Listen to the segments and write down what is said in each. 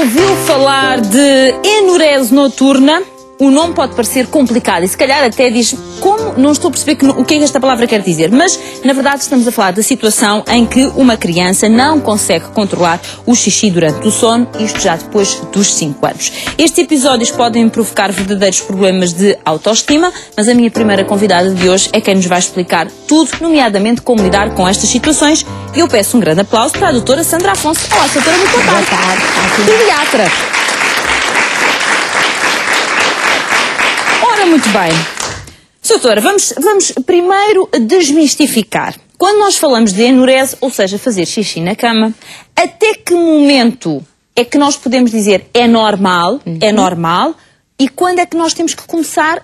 ouviu falar de enurese noturna? O nome pode parecer complicado e se calhar até diz como, não estou a perceber o que é que esta palavra quer dizer, mas na verdade estamos a falar da situação em que uma criança não consegue controlar o xixi durante o sono, isto já depois dos 5 anos. Estes episódios podem provocar verdadeiros problemas de autoestima, mas a minha primeira convidada de hoje é quem nos vai explicar tudo, nomeadamente como lidar com estas situações, e eu peço um grande aplauso para a doutora Sandra Afonso. Olá, doutora, muito boa tarde. Boa tarde. Pediatra. Muito bem. Doutora, vamos primeiro desmistificar. Quando nós falamos de enurese, ou seja, fazer xixi na cama, até que momento é que nós podemos dizer é normal, e quando é que nós temos que começar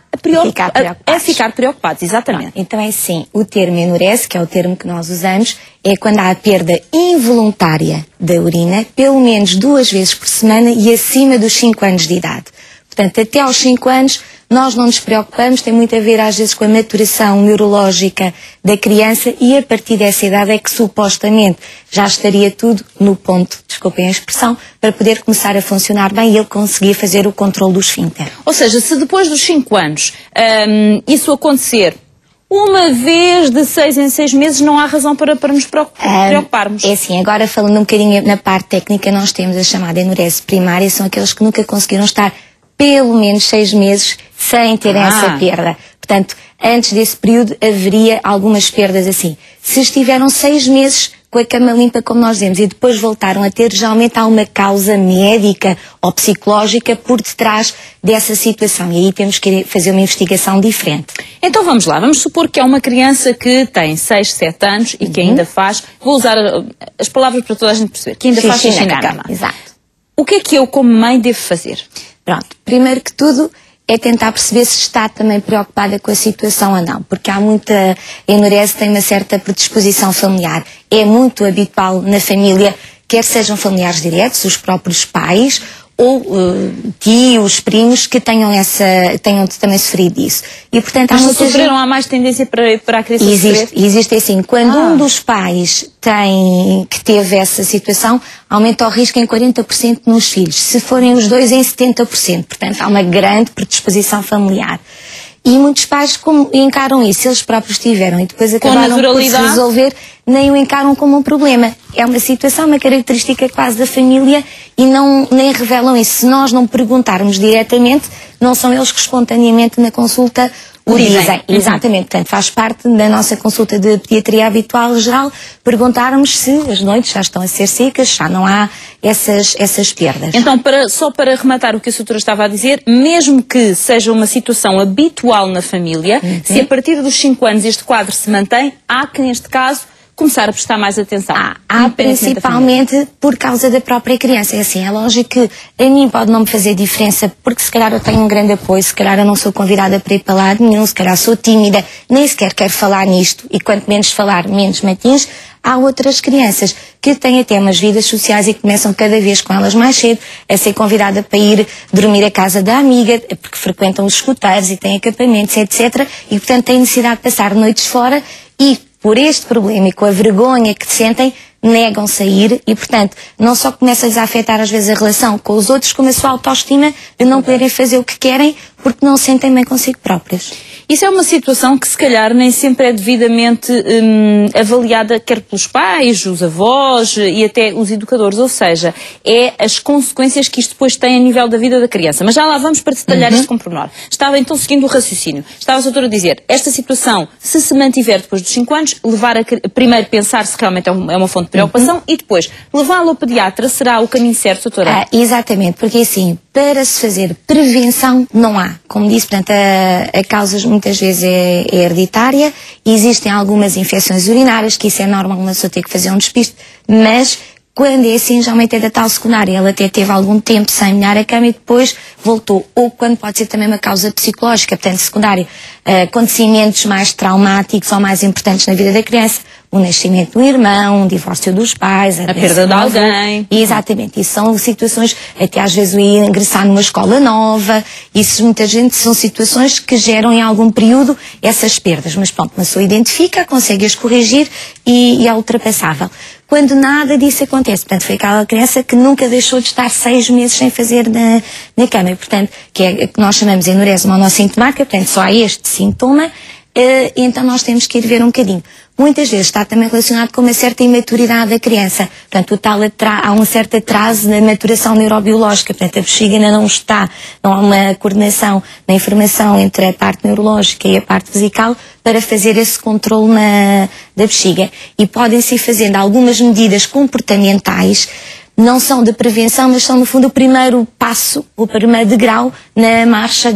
a ficar preocupados? Exatamente. Então é assim, o termo enurese, que é o termo que nós usamos, é quando há a perda involuntária da urina, pelo menos 2 vezes por semana e acima dos 5 anos de idade. Portanto, até aos 5 anos, nós não nos preocupamos, tem muito a ver às vezes com a maturação neurológica da criança e a partir dessa idade é que supostamente já estaria tudo no ponto, desculpem a expressão, para poder começar a funcionar bem e ele conseguir fazer o controle do esfíncter. Ou seja, se depois dos 5 anos isso acontecer uma vez de 6 em 6 meses, não há razão para nos preocuparmos. É assim, agora falando um bocadinho na parte técnica, nós temos a chamada enurese primária, são aqueles que nunca conseguiram estar pelo menos 6 meses sem terem essa perda. Portanto, antes desse período haveria algumas perdas assim. Se estiveram 6 meses com a cama limpa, como nós dizemos, e depois voltaram a ter, geralmente há uma causa médica ou psicológica por detrás dessa situação. E aí temos que fazer uma investigação diferente. Então vamos lá, vamos supor que é uma criança que tem 6, 7 anos e que ainda faz, vou usar as palavras para toda a gente perceber, que ainda faz xixi na cama. Exato. O que é que eu, como mãe, devo fazer? Pronto, primeiro que tudo é tentar perceber se está também preocupada com a situação ou não, porque há muita enurese, tem uma certa predisposição familiar. É muito habitual na família, quer sejam familiares diretos, os próprios pais, ou tios, primos, que tenham também sofrido disso. E, portanto, há mais tendência para a criança sofrer? Existe assim, quando um dos pais que teve essa situação, aumenta o risco em 40% nos filhos. Se forem os dois, em 70%. Portanto, há uma grande predisposição familiar. E muitos pais encaram isso, eles próprios tiveram e depois acabaram por se resolver, nem o encaram como um problema. É uma situação, uma característica quase da família e nem revelam isso. Se nós não perguntarmos diretamente, não são eles que espontaneamente na consulta o dizem. Exatamente, portanto faz parte da nossa consulta de pediatria habitual geral perguntarmos se as noites já estão a ser secas, já não há essas perdas. Então, só para rematar o que a doutora estava a dizer, mesmo que seja uma situação habitual na família, se a partir dos 5 anos este quadro se mantém, há que neste caso começar a prestar mais atenção. Há principalmente por causa da própria criança. É assim, é lógico que a mim pode não me fazer diferença, porque se calhar eu tenho um grande apoio, se calhar eu não sou convidada para ir para lado nenhum, se calhar sou tímida, nem sequer quero falar nisto, e quanto menos falar, menos me atinge. Há outras crianças que têm até umas vidas sociais e que começam cada vez com elas mais cedo a ser convidada para ir dormir à casa da amiga, porque frequentam os escuteiros e têm acampamentos, etc. E, portanto, têm necessidade de passar noites fora e, por este problema e com a vergonha que sentem, negam sair e, portanto, não só começa-lhes a afetar às vezes a relação com os outros, como a sua autoestima de não poderem fazer o que querem porque não se sentem bem consigo próprios. Isso é uma situação que se calhar nem sempre é devidamente avaliada quer pelos pais, os avós e até os educadores, ou seja, é as consequências que isto depois tem a nível da vida da criança. Mas já lá vamos para detalhar isto com pormenor. Estava então seguindo o raciocínio. Estava a doutora a dizer, esta situação, se mantiver depois dos 5 anos, primeiro pensar se realmente é uma fonte de preocupação e depois levá-lo ao pediatra será o caminho certo, doutora? Exatamente, porque assim, para se fazer prevenção não há. Como disse, portanto, a causa muitas vezes é hereditária, existem algumas infecções urinárias, que isso é normal, uma pessoa ter que fazer um despiste, mas quando é assim, geralmente é da tal secundária, ela até teve algum tempo sem molhar a cama e depois voltou. Ou quando pode ser também uma causa psicológica, portanto, secundária. acontecimentos mais traumáticos ou mais importantes na vida da criança. O nascimento do irmão, o divórcio dos pais, a perda de alguém. Exatamente. Isso são situações, até às vezes o ir ingressar numa escola nova. Isso muita gente são situações que geram em algum período essas perdas. Mas pronto, uma pessoa identifica, consegue as corrigir e é ultrapassável. Quando nada disso acontece. Portanto, foi aquela criança que nunca deixou de estar 6 meses sem fazer na cama. E, portanto, que é que nós chamamos de enurese monossintomática, portanto, só há este sintoma, então nós temos que ir ver um bocadinho. Muitas vezes está também relacionado com uma certa imaturidade da criança. Portanto, há um certo atraso na maturação neurobiológica. Portanto, a bexiga ainda não há uma coordenação na informação entre a parte neurológica e a parte vesical para fazer esse controle da bexiga. E podem-se ir fazendo algumas medidas comportamentais, não são de prevenção, mas são no fundo o primeiro passo, o primeiro degrau na marcha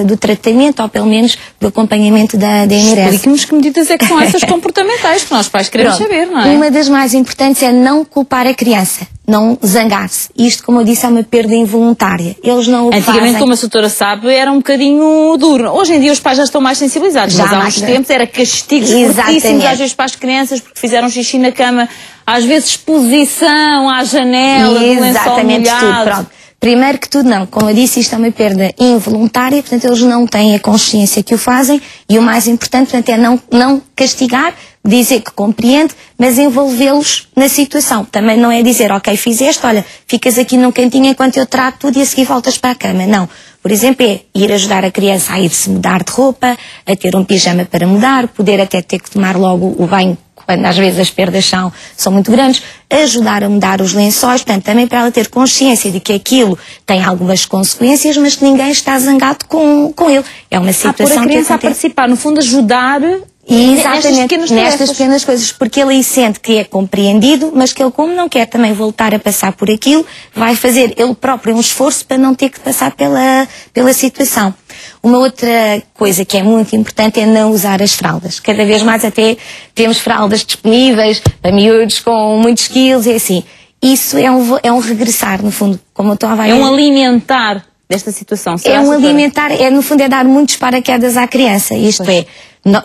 do tratamento, ou pelo menos do acompanhamento da enurese. Explique-nos que medidas é que são essas comportamentais que nós pais queremos saber, não é? Uma das mais importantes é não culpar a criança, não zangar-se. Isto, como eu disse, é uma perda involuntária. Eles não o Antigamente, fazem. como a doutora sabe, era um bocadinho duro. Hoje em dia os pais já estão mais sensibilizados, mas há uns tempos era castigos fortíssimos às vezes para as crianças porque fizeram xixi na cama, às vezes exposição à janela, do lençol molhado. Pronto. Primeiro que tudo não, como eu disse, isto é uma perda involuntária, portanto eles não têm a consciência que o fazem e o mais importante, portanto, é não castigar, dizer que compreende, mas envolvê-los na situação. Também não é dizer, ok, fizeste, olha, ficas aqui num cantinho enquanto eu trato tudo e a seguir voltas para a cama. Não. Por exemplo, é ir ajudar a criança a ir-se mudar de roupa, a ter um pijama para mudar, poder até ter que tomar logo o banho quando às vezes as perdas são muito grandes, ajudar a mudar os lençóis, portanto, também para ela ter consciência de que aquilo tem algumas consequências, mas que ninguém está zangado com ele. É uma situação a criança a participar, no fundo, ajudar nestas pequenas coisas, porque ele aí sente que é compreendido, mas que ele, como não quer também voltar a passar por aquilo, vai fazer ele próprio um esforço para não ter que passar pela situação. Uma outra coisa que é muito importante é não usar as fraldas. Cada vez mais até temos fraldas disponíveis para miúdos com muitos quilos e assim. Isso é um regressar, no fundo, como eu estou a ver. É um alimentar desta situação. É um alimentar, no fundo é dar muitos paraquedas à criança. Isto é,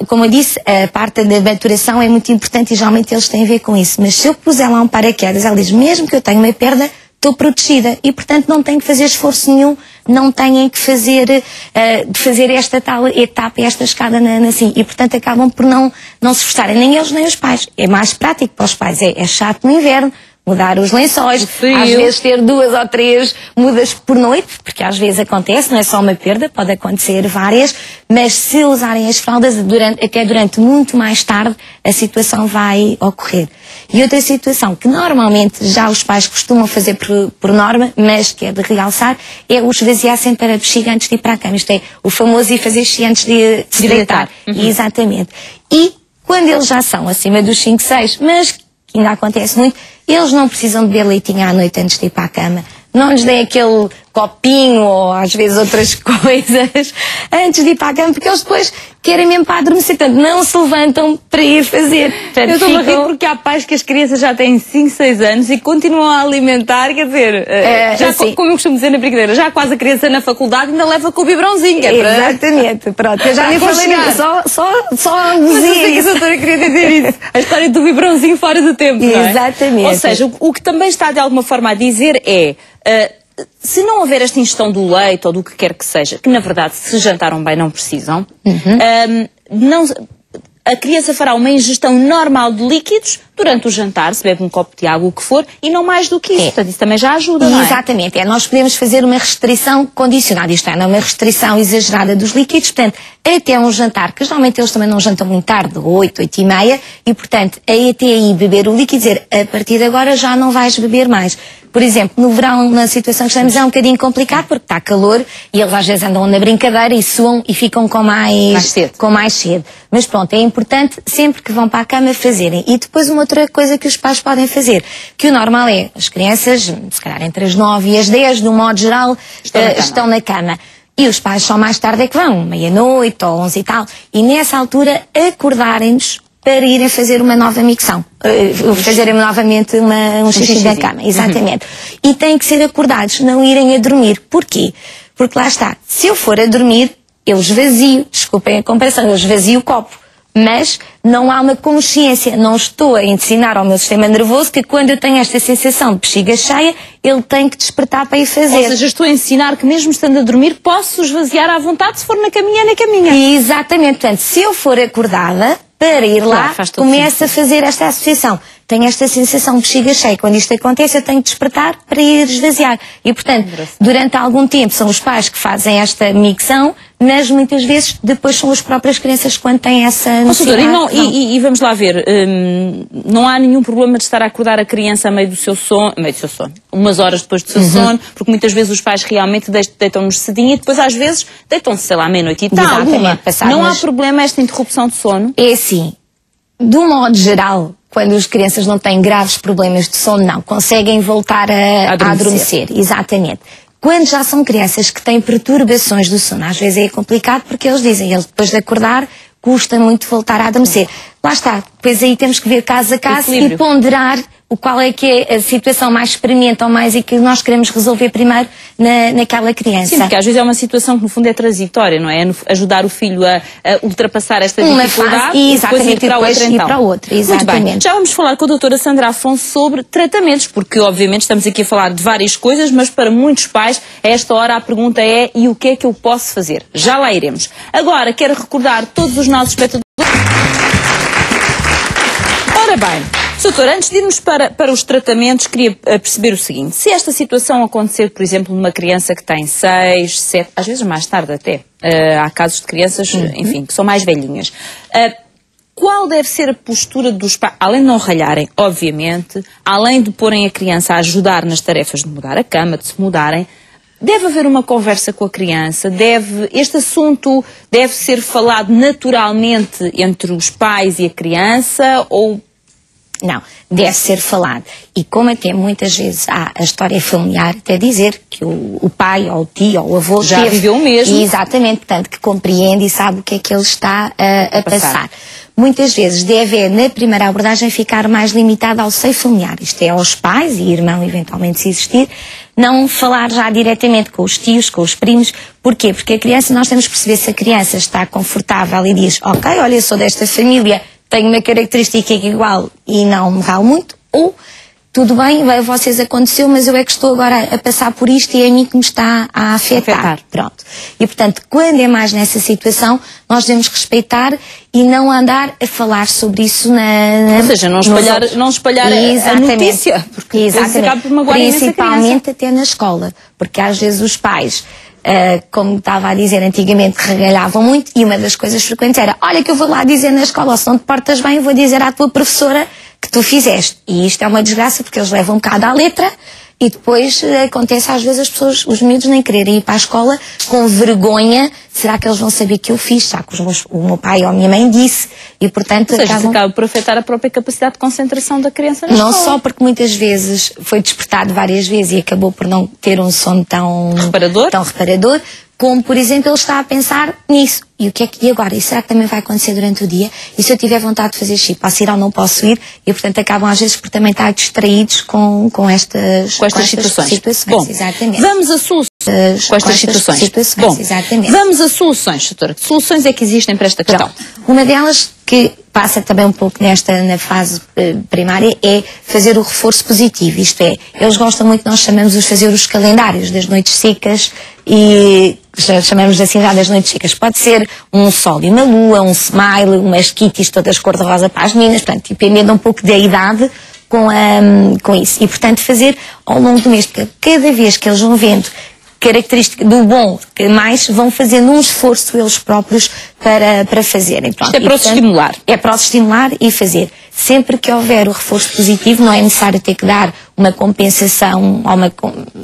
como eu disse, a parte da maturação é muito importante e geralmente eles têm a ver com isso. Mas se eu puser lá um paraquedas, ela diz, mesmo que eu tenha uma perda, estou protegida e, portanto, não tenho que fazer esforço nenhum, não têm que fazer esta tal etapa, esta escada assim. E, portanto, acabam por não se esforçarem, nem eles nem os pais. É mais prático para os pais, é chato no inverno, mudar os lençóis, às vezes ter 2 ou 3 mudas por noite, porque às vezes acontece, não é só uma perda, pode acontecer várias, mas se usarem as fraldas até durante muito mais tarde, a situação vai ocorrer. E outra situação que normalmente já os pais costumam fazer por norma, mas que é de realçar, é o esvaziar sempre a bexiga antes de ir para a cama. Isto é, o famoso ir fazer xixi antes de se deitar. Exatamente. E quando eles já são acima dos 5, 6, mas que ainda acontece muito, eles não precisam beber leitinho à noite antes de ir para a cama. Não lhes dêem aquele copinho ou às vezes outras coisas antes de ir para a cama, porque eles depois querem mesmo para adormecer, portanto não se levantam para ir fazer. Portanto, eu estou a rir porque há pais que as crianças já têm 5, 6 anos e continuam a alimentar, quer dizer, como eu costumo dizer na brincadeira, já quase a criança na faculdade ainda leva com o biberãozinho. Exatamente, pronto, eu já nem falei nisso, só dizia isso. A doutora queria dizer isso, a história do biberãozinho fora do tempo, não é? Exatamente. Ou seja, o que também está de alguma forma a dizer é, se não houver esta ingestão do leite ou do que quer que seja, que na verdade se jantaram bem não precisam, a criança fará uma ingestão normal de líquidos durante o jantar, se bebe um copo de água, o que for, e não mais do que isso. Portanto, isso também já ajuda, não é? Exatamente. Nós podemos fazer uma restrição condicionada, isto é, não uma restrição exagerada dos líquidos, portanto, até um jantar, que geralmente eles também não jantam muito tarde, 8, 8 e meia, e portanto, até aí beber o líquido, dizer, a partir de agora já não vais beber mais. Por exemplo, no verão, na situação que estamos, é um bocadinho complicado, porque está calor, e eles às vezes andam na brincadeira e suam e ficam com mais sede. Mas pronto, é importante sempre que vão para a cama fazerem. E depois uma outra coisa que os pais podem fazer, que o normal é, as crianças, se calhar entre as 9 e as 10, de um modo geral, estão na cama. E os pais só mais tarde é que vão, meia-noite ou 11 e tal. E nessa altura acordarem-nos para irem fazer uma nova micção. Fazerem novamente um xixi da cama. Exatamente. E têm que ser acordados, não irem a dormir. Porquê? Porque lá está, se eu for a dormir, eu esvazio, desculpem a comparação, eu esvazio o copo. Mas não há uma consciência, não estou a ensinar ao meu sistema nervoso que quando eu tenho esta sensação de bexiga cheia, ele tem que despertar para ir fazer. Ou seja, estou a ensinar que mesmo estando a dormir, posso esvaziar à vontade, se for na caminha, na caminha. Exatamente, portanto, se eu for acordada, para ir lá, começo a fazer esta associação. Tenho esta sensação de bexiga cheia. Quando isto acontece, eu tenho que despertar para ir esvaziar. E, portanto, durante algum tempo são os pais que fazem esta micção, mas muitas vezes depois são as próprias crianças quando têm essa necessidade. E vamos lá ver, não há nenhum problema de estar a acordar a criança a meio do seu sono, umas horas depois do seu sono, porque muitas vezes os pais realmente deitam-nos cedinho e depois às vezes deitam-se, sei lá, à meia-noite e tal. Não há problema esta interrupção de sono? É assim, de um modo geral, quando as crianças não têm graves problemas de sono, não, conseguem voltar a adormecer. Exatamente. Quando já são crianças que têm perturbações do sono, às vezes é complicado porque eles dizem, depois de acordar, custa muito voltar a adormecer. Lá está, depois aí temos que ver caso a caso e ponderar qual é que é a situação mais experimental ou mais e que nós queremos resolver primeiro naquela criança. Sim, porque às vezes é uma situação que no fundo é transitória, não é? É ajudar o filho a ultrapassar esta dificuldade e depois ir para outra. Exatamente. Muito bem. Já vamos falar com a doutora Sandra Afonso sobre tratamentos, porque obviamente estamos aqui a falar de várias coisas, mas para muitos pais, a esta hora a pergunta é: e o que é que eu posso fazer? Já lá iremos. Agora, quero recordar todos os nossos espectadores. Ora bem, doutor, antes de irmos para os tratamentos, queria perceber o seguinte: se esta situação acontecer, por exemplo, numa criança que tem 6, 7, às vezes mais tarde até, há casos de crianças, enfim, que são mais velhinhas, qual deve ser a postura dos pais, além de não ralharem, obviamente, além de porem a criança a ajudar nas tarefas de mudar a cama, de se mudarem, deve haver uma conversa com a criança, este assunto deve ser falado naturalmente entre os pais e a criança, ou... Não, deve ser falado. E como até muitas vezes há a história familiar, até dizer que o pai, ou o tio, ou o avô já viveu o mesmo. Exatamente, portanto, que compreende e sabe o que é que ele está a passar. Muitas vezes deve, na primeira abordagem, ficar mais limitada ao seio familiar. Isto é, aos pais e irmão, eventualmente, se existir, não falar já diretamente com os tios, com os primos. Porquê? Porque a criança, nós temos que perceber se a criança está confortável e diz, ok, olha, eu sou desta família, tenho uma característica igual e não me ralo muito, ou tudo bem, a vocês aconteceu, mas eu é que estou agora a passar por isto e é a mim que me está a afetar. Pronto. E, portanto, quando é mais nessa situação, nós devemos respeitar e não andar a falar sobre isso Ou seja, não espalhar a notícia, porque depois acaba por magoar principalmente até na escola, porque às vezes os pais... como estava a dizer, antigamente regalhavam muito e uma das coisas frequentes era: olha que eu vou lá dizer na escola, se não te portas bem, eu vou dizer à tua professora que tu fizeste. E isto é uma desgraça porque eles levam um bocado à letra e depois acontece às vezes as pessoas, os miúdos nem quererem ir para a escola com vergonha. Será que eles vão saber que eu fiz? Será que o meu pai ou a minha mãe disse? E portanto Ou seja, acaba por afetar a própria capacidade de concentração da criança na escola. Não só porque muitas vezes foi despertado várias vezes e acabou por não ter um sono tão reparador, como, por exemplo, ele está a pensar nisso. E agora? E será que também vai acontecer durante o dia? E se eu tiver vontade de fazer xixi, posso ir ou não posso ir? E, portanto, acabam às vezes por também estar distraídos com estas situações. Bom, exatamente. Vamos a soluções. Com estas situações. Bom, exatamente. Vamos a soluções, doutora. Que soluções é que existem para esta questão? Uma delas, que passa também um pouco na fase primária, é fazer o reforço positivo. Isto é, eles gostam muito, nós chamamos de fazer os calendários das noites secas e chamamos assim já das noites secas. Pode ser um sol e uma lua, um smile, umas kitties todas cor-de-rosa para as meninas, portanto, dependendo um pouco da idade com isso. E, portanto, fazer ao longo do mês, porque cada vez que eles vão vendo característica do bom, que mais vão fazendo um esforço eles próprios para fazerem. Pronto, isto é para os estimular. É para os estimular e fazer. Sempre que houver o reforço positivo, não é necessário ter que dar uma compensação ou uma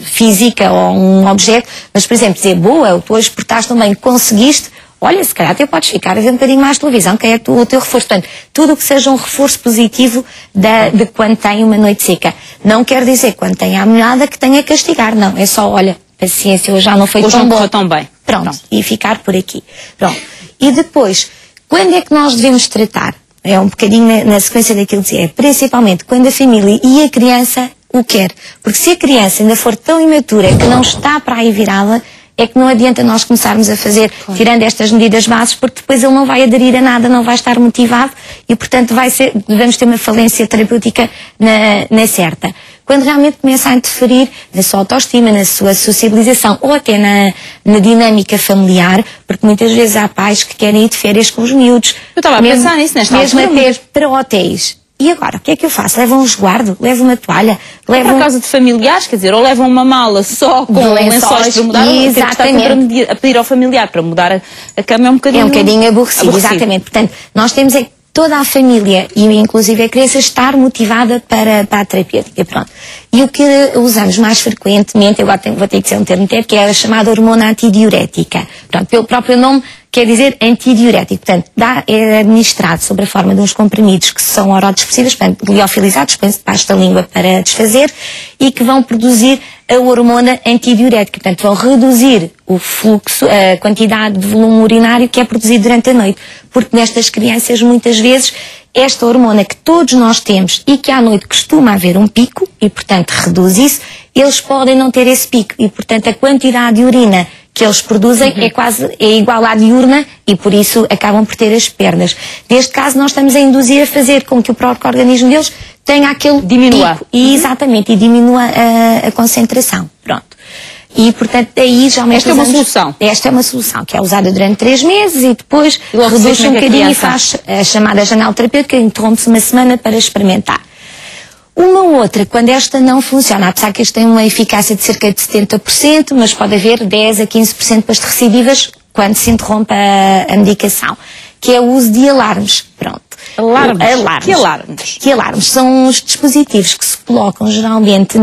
física ou um objeto, mas, por exemplo, dizer, boa, tu hoje portaste bem, conseguiste, olha, se calhar até podes ficar a ver um bocadinho mais televisão, que é o teu reforço. Portanto, tudo o que seja um reforço positivo de quando tem uma noite seca. Não quer dizer quando tem a molhada que tenha que castigar, não. É só, olha, paciência, hoje já não foi tão bom. Tão bem. Pronto, e ficar por aqui. Pronto. E depois, quando é que nós devemos tratar? É um bocadinho na sequência daquilo que é, principalmente quando a família e a criança o quer. Porque se a criança ainda for tão imatura que não está para aí virá-la, é que não adianta nós começarmos a fazer, tirando estas medidas bases, porque depois ele não vai aderir a nada, não vai estar motivado e, portanto, vamos ter uma falência terapêutica na certa. Quando realmente começa a interferir na sua autoestima, na sua sociabilização ou até na dinâmica familiar, porque muitas vezes há pais que querem ir de férias com os miúdos. Eu estava a pensar nisso nesta altura. Mesmo até para hotéis. E agora, o que é que eu faço? Levo um resguardo? Levo uma toalha? Levo por causa de familiares, quer dizer, ou levam uma mala só com lençóis para mudar, ou exatamente. A pedir ao familiar para mudar a cama é um bocadinho aborrecido. Exatamente. Portanto, nós temos toda a família, e inclusive a criança, estar motivada para a terapêutica. Pronto. E o que usamos mais frequentemente, agora vou ter que dizer um termo técnico, que é a chamada hormona antidiurética. Pronto, pelo próprio nome, quer dizer antidiurético. Portanto, é administrado sob a forma de uns comprimidos que são orodepressivos, portanto, liofilizados, põe-se debaixo da língua para desfazer, e que vão produzir a hormona antidiurética. Portanto, vão reduzir o fluxo, a quantidade de volume urinário que é produzido durante a noite. Porque nestas crianças, muitas vezes, esta hormona que todos nós temos e que à noite costuma haver um pico, e portanto reduz isso, eles podem não ter esse pico. E portanto a quantidade de urina que eles produzem é igual à diurna e por isso acabam por ter as perdas. Neste caso nós estamos a induzir a fazer com que o próprio organismo deles tenha aquele pico. E, exatamente, e diminua a concentração. Pronto. E, portanto, daí já esta é uma solução. Esta é uma solução que é usada durante 3 meses e depois reduz um bocadinho e faz a chamada janela terapêutica, interrompe-se uma semana para experimentar. Uma outra, quando esta não funciona, apesar que esta tem uma eficácia de cerca de 70%, mas pode haver 10 a 15% depois de recidivas quando se interrompe a medicação, que é o uso de alarmes. Pronto. Alarmes. Que alarmes? Que alarmes? São os dispositivos que se colocam geralmente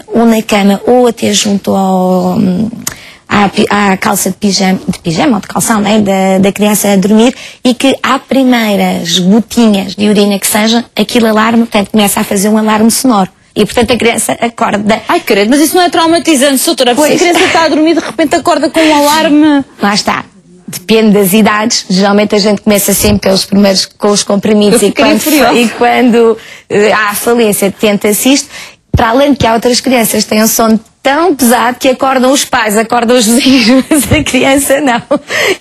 ou na cama ou até junto à calça de pijama ou de calção, né, da criança a dormir, e que à primeiras gotinhas de urina que seja, aquele alarme, portanto, começa a fazer um alarme sonoro. E, portanto, a criança acorda. Ai, querido, mas isso não é traumatizante, doutora? Se a criança está a dormir, de repente acorda com um alarme. Lá está. Depende das idades. Geralmente a gente começa sempre pelos primeiros com os comprimidos e quando há a falência tenta-se isto. Para além de que há outras crianças que têm um sono tão pesado que acordam os pais, acordam os vizinhos, mas a criança não.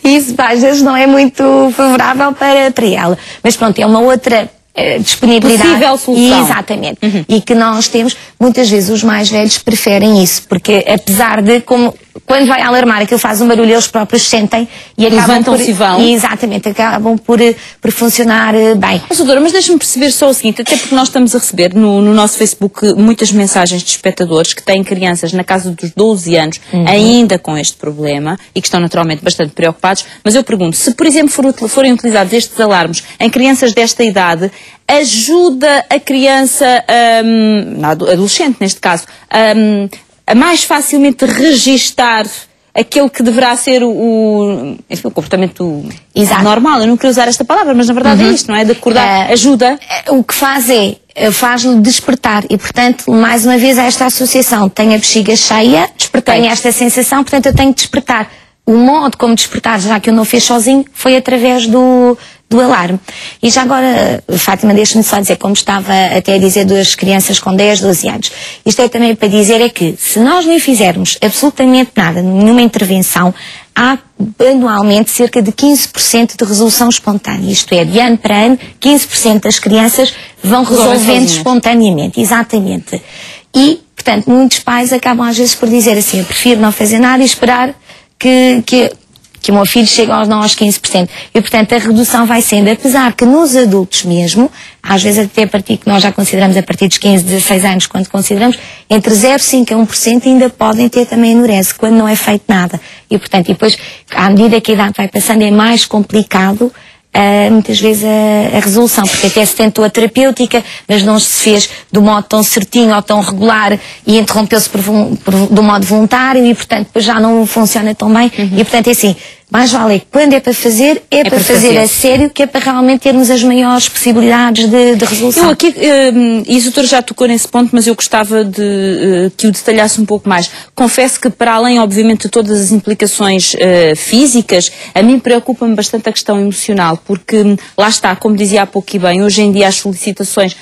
E isso às vezes não é muito favorável para ela. Mas pronto, é uma outra disponibilidade. Possível solução. Exatamente. E que nós temos, muitas vezes os mais velhos preferem isso, porque apesar de, quando vai alarmar, aquilo faz um barulho, eles próprios sentem e acabam exatamente, acabam por funcionar bem. Doutora, mas deixa-me perceber só o seguinte, até porque nós estamos a receber no nosso Facebook muitas mensagens de espectadores que têm crianças na casa dos 12 anos ainda com este problema e que estão naturalmente bastante preocupados, mas eu pergunto, se por exemplo forem utilizados estes alarmes em crianças desta idade, ajuda a criança, adolescente neste caso, a mais facilmente registar aquele que deverá ser o comportamento normal. Eu não queria usar esta palavra, mas na verdade é isto, não é? De acordar, ajuda. O que faz-lhe despertar e, portanto, mais uma vez esta associação, tenho a bexiga cheia, tenho esta sensação, portanto eu tenho que despertar. O modo como despertar, já que eu não fiz sozinho, foi através do alarme. E já agora, Fátima, deixa-me só dizer, como estava até a dizer, 2 crianças com 10, 12 anos. Isto é também para dizer que, se nós nem fizermos absolutamente nada, nenhuma intervenção, há anualmente cerca de 15% de resolução espontânea. Isto é, de ano para ano, 15% das crianças vão resolvendo espontaneamente. Exatamente. E, portanto, muitos pais acabam às vezes por dizer assim, eu prefiro não fazer nada e esperar que o meu filho chegue aos 15%. E, portanto, a redução vai sendo, apesar que nos adultos mesmo, às vezes até a partir que nós já consideramos a partir dos 15, 16 anos, quando consideramos, entre 0,5% a 1% ainda podem ter também enurese, quando não é feito nada. E, portanto, depois, à medida que a idade vai passando, é mais complicado muitas vezes a resolução, porque até se tentou a terapêutica, mas não se fez do modo tão certinho ou tão regular e interrompeu-se do modo voluntário e, portanto, depois já não funciona tão bem. E, portanto, é assim, mais vale quando é para fazer, é para fazer a sério, que é para realmente termos as maiores possibilidades de resolução. Eu aqui, e o doutor já tocou nesse ponto, mas eu gostava de que o detalhasse um pouco mais. Confesso que para além, obviamente, de todas as implicações físicas, a mim preocupa-me bastante a questão emocional, porque lá está, como dizia há pouco e bem, hoje em dia as solicitações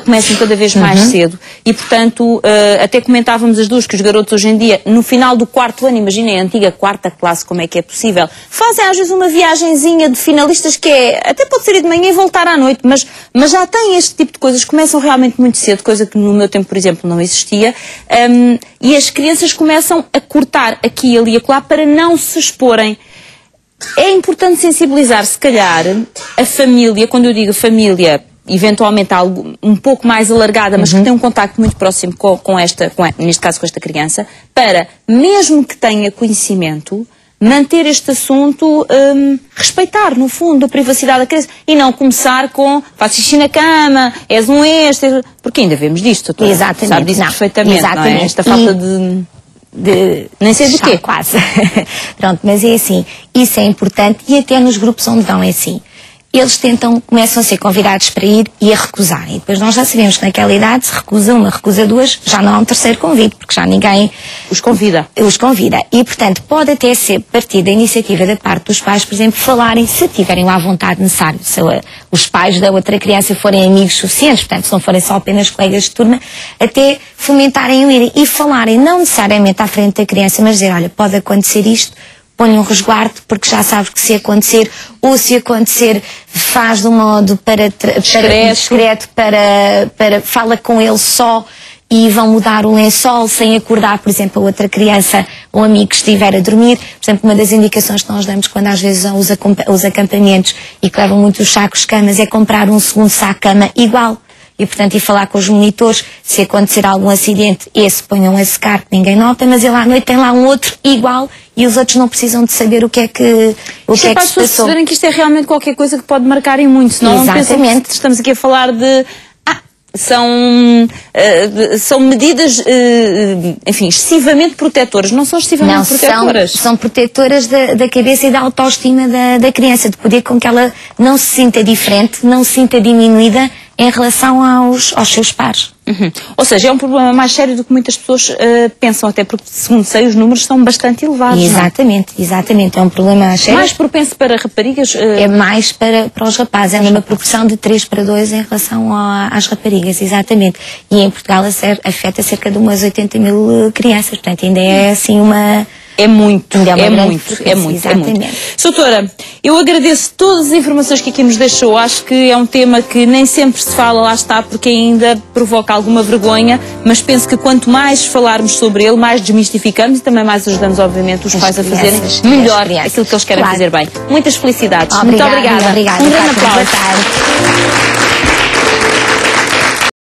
começam cada vez mais cedo e, portanto, até comentávamos as duas que os garotos hoje em dia, no final do 4º ano, imaginem a antiga 4ª classe, como é que é possível, fazem às vezes uma viagenzinha de finalistas que até pode ser ir de manhã e voltar à noite, mas já têm este tipo de coisas, começam realmente muito cedo, coisa que no meu tempo, por exemplo, não existia, e as crianças começam a cortar aqui, ali e acolá para não se exporem. É importante sensibilizar, se calhar, a família, quando eu digo família, eventualmente algo um pouco mais alargada, mas que tem um contacto muito próximo neste caso com esta criança, para, mesmo que tenha conhecimento, manter este assunto, respeitar, no fundo, a privacidade da criança e não começar com faz xixi na cama, és um porque ainda vemos disto, exatamente, sabe disso perfeitamente, exatamente. Não é? Esta falta de nem sei do quê. Quase. Pronto, mas é assim, isso é importante e até nos grupos onde vão é assim. Eles começam a ser convidados para ir e a recusar. E depois nós já sabemos que naquela idade, se recusa uma, recusa duas, já não há um terceiro convite, porque já ninguém os convida. E, portanto, pode até ser partir da iniciativa da parte dos pais, por exemplo, falarem, se tiverem lá a vontade necessária, se os pais da outra criança forem amigos suficientes, portanto, se não forem só apenas colegas de turma, até fomentarem o irem e falarem, não necessariamente à frente da criança, mas dizer, olha, pode acontecer isto, põe um resguardo, porque já sabes que se acontecer, ou se acontecer, faz de um modo discreto, fala com ele só e vão mudar o lençol sem acordar, por exemplo, a outra criança ou amigo que estiver a dormir. Por exemplo, uma das indicações que nós damos quando às vezes os acampamentos e que levam muitos sacos de camas é comprar um segundo saco de cama igual. E, portanto, ir falar com os monitores, se acontecer algum acidente, esse ponham a secar, que ninguém nota, mas ele à noite tem lá um outro igual e os outros não precisam de saber o que é que se passou. Para as pessoas perceberem que isto é realmente qualquer coisa que pode marcar em muito, senão exatamente. Que estamos aqui a falar de... São medidas, enfim, excessivamente protetoras. Não são excessivamente protetoras. São protetoras da cabeça e da autoestima da criança, de poder com que ela não se sinta diferente, não se sinta diminuída em relação aos seus pares. Ou seja, é um problema mais sério do que muitas pessoas pensam, até porque, segundo sei, os números são bastante elevados. Exatamente, é um problema sério. Mais propenso para raparigas? É mais para os rapazes, é numa proporção de 3:2 em relação às raparigas, exatamente. E em Portugal afeta cerca de umas 80 mil crianças, portanto ainda é assim uma... É muito. Exatamente. Doutora, eu agradeço todas as informações que aqui nos deixou. Acho que é um tema que nem sempre se fala, lá está, porque ainda provoca alguma vergonha, mas penso que quanto mais falarmos sobre ele, mais desmistificamos e também mais ajudamos, obviamente, os pais a fazerem melhor aquilo que eles querem fazer bem. Muitas felicidades. Muito obrigada. Um grande aplauso.